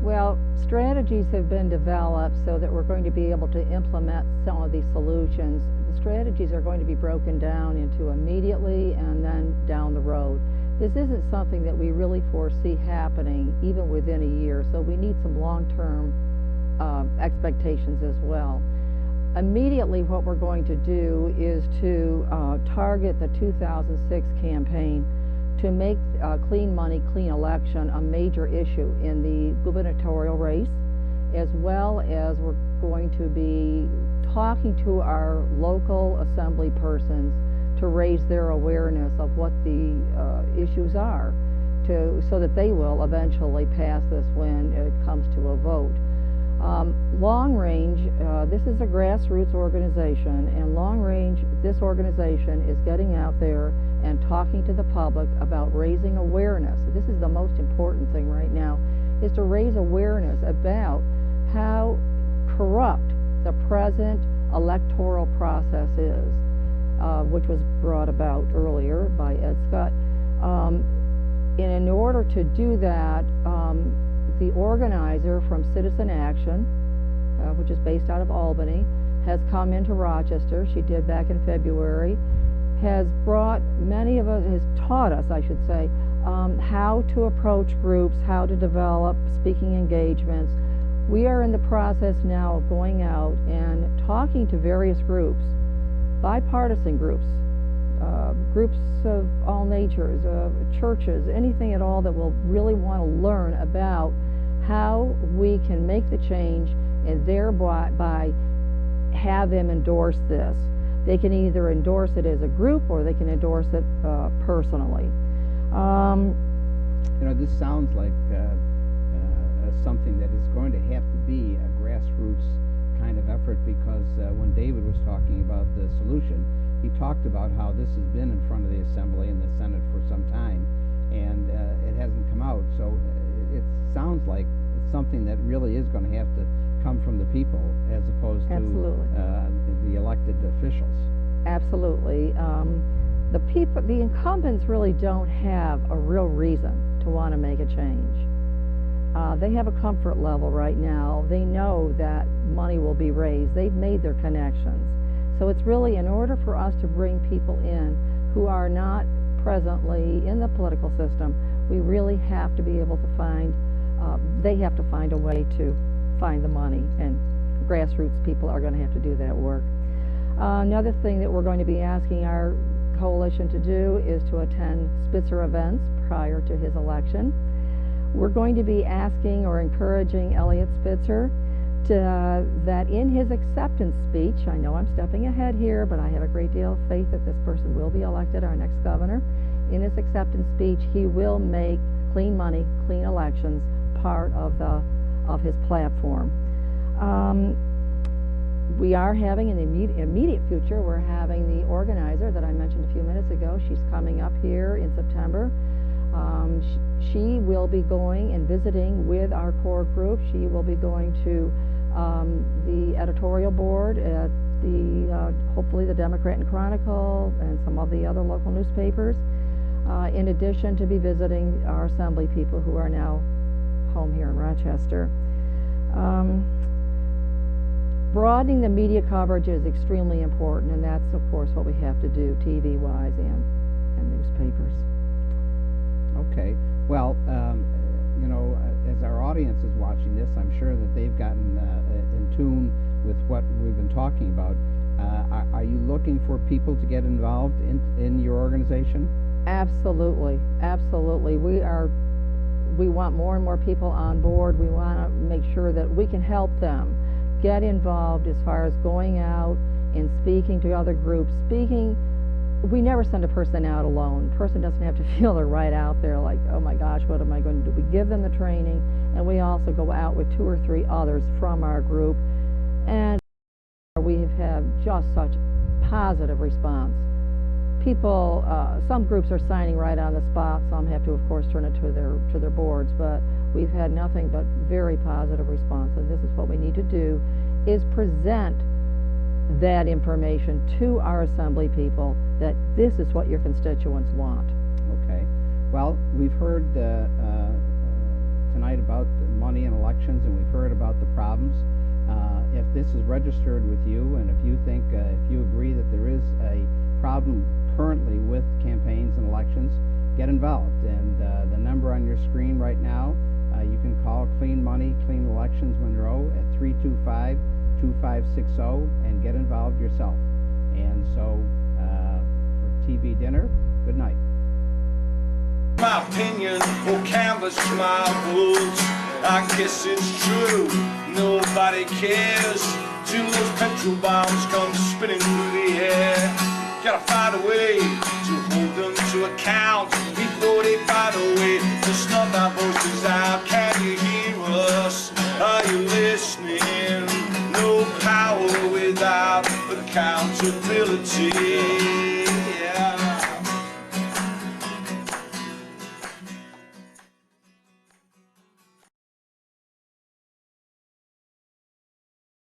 Well, strategies have been developed so that we're going to be able to implement some of these solutions. The strategies are going to be broken down into immediately and then down the road. This isn't something that we really foresee happening even within a year, so we need some long-term expectations as well. Immediately, what we're going to do is to target the 2006 campaign to make Clean Money, Clean Election a major issue in the gubernatorial race, as well as we're going to be talking to our local assembly persons to raise their awareness of what the issues are, so that they will eventually pass this when it comes to a vote. Long Range, this is a grassroots organization, and Long Range, this organization is getting out there and talking to the public about raising awareness. This is the most important thing right now, is to raise awareness about how corrupt the present electoral process is, which was brought about earlier by Ed Scott. And in order to do that, the organizer from Citizen Action, which is based out of Albany, has come into Rochester. She did back in February. Has brought many of us, has taught us, I should say, how to approach groups, how to develop speaking engagements. We are in the process now of going out and talking to various groups, bipartisan groups, groups of all natures, churches, anything at all that will really want to learn about how we can make the change and thereby have them endorse this. They can either endorse it as a group or they can endorse it personally. You know, this sounds like something that is going to have to be a grassroots kind of effort, because when David was talking about the solution, he talked about how this has been in front of the Assembly and the Senate for some time, and it hasn't come out. So it sounds like it's something that really is going to have to come from the people as opposed to the elected officials. Absolutely. The people, the incumbents really don't have a real reason to want to make a change. They have a comfort level right now. They know that money will be raised. They've made their connections. So it's really, in order for us to bring people in who are not presently in the political system, we really have to be able to find, they have to find a way to find the money, and grassroots people are going to have to do that work. Another thing that we're going to be asking our coalition to do is to attend Spitzer events prior to his election. We're going to be asking or encouraging Eliot Spitzer that in his acceptance speech, I know I'm stepping ahead here, but I have a great deal of faith that this person will be elected our next governor. In his acceptance speech, he will make clean money, clean elections part of his platform. We are having, in the immediate future, we're having the organizer that I mentioned a few minutes ago. She's coming up here in September. She will be going and visiting with our core group. She will be going to the editorial board at hopefully the Democrat and Chronicle and some of the other local newspapers, in addition to be visiting our assembly people who are now home here in Rochester. Broadening the media coverage is extremely important, and that's, of course, what we have to do, TV-wise and newspapers. Okay. Well, you know, as our audience is watching this, I'm sure that they've gotten in tune with what we've been talking about. Are you looking for people to get involved in your organization? Absolutely. Absolutely. We want more and more people on board. We want to make sure that we can help them get involved as far as going out and speaking to other groups. We never send a person out alone. A person doesn't have to feel they're right out there like, oh my gosh, what am I going to do? We give them the training, and we also go out with 2 or 3 others from our group, and we have had just such positive response. People, some groups are signing right on the spot. Some have to, of course, turn it to their boards, but we've had nothing but very positive response. And this is what we need to do, is present that information to our assembly people, that this is what your constituents want. Okay. Well, we've heard tonight about the money and elections, and we've heard about the problems. If this is registered with you, and if you think, if you agree that there is a problem currently with campaigns and elections, get involved. And the number on your screen right now, you can call Clean Money, Clean Elections Monroe at 325-2560 and get involved yourself. And so for TV dinner, good night. My opinion will canvas my votes. I guess it's true, nobody cares till those petrol bombs come spinning through the air. Gotta find a way to hold them to account before they find a way to snuff our voices out. Can you hear us? Are you listening? No power without accountability.